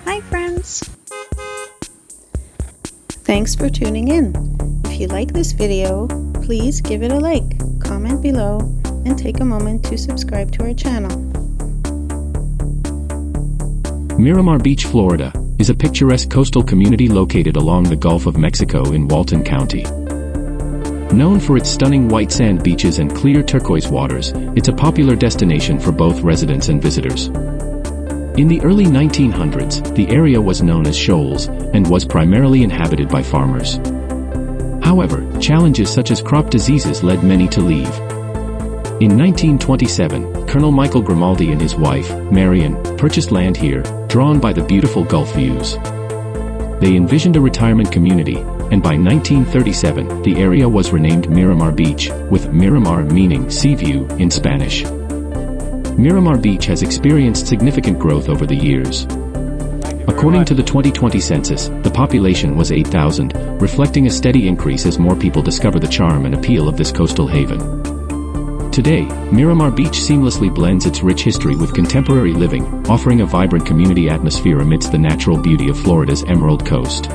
Hi friends! Thanks for tuning in. If you like this video, please give it a like, comment below, and take a moment to subscribe to our channel. Miramar Beach, Florida, is a picturesque coastal community located along the Gulf of Mexico in Walton County. Known for its stunning white sand beaches and clear turquoise waters, it's a popular destination for both residents and visitors. In the early 1900s, the area was known as Shoals, and was primarily inhabited by farmers. However, challenges such as crop diseases led many to leave. In 1927, Colonel Michael Grimaldi and his wife, Marion, purchased land here, drawn by the beautiful Gulf views. They envisioned a retirement community, and by 1937, the area was renamed Miramar Beach, with Miramar meaning sea view in Spanish. Miramar Beach has experienced significant growth over the years. According to the 2020 census, the population was 8,000, reflecting a steady increase as more people discover the charm and appeal of this coastal haven. Today, Miramar Beach seamlessly blends its rich history with contemporary living, offering a vibrant community atmosphere amidst the natural beauty of Florida's Emerald Coast.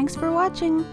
Thanks for watching!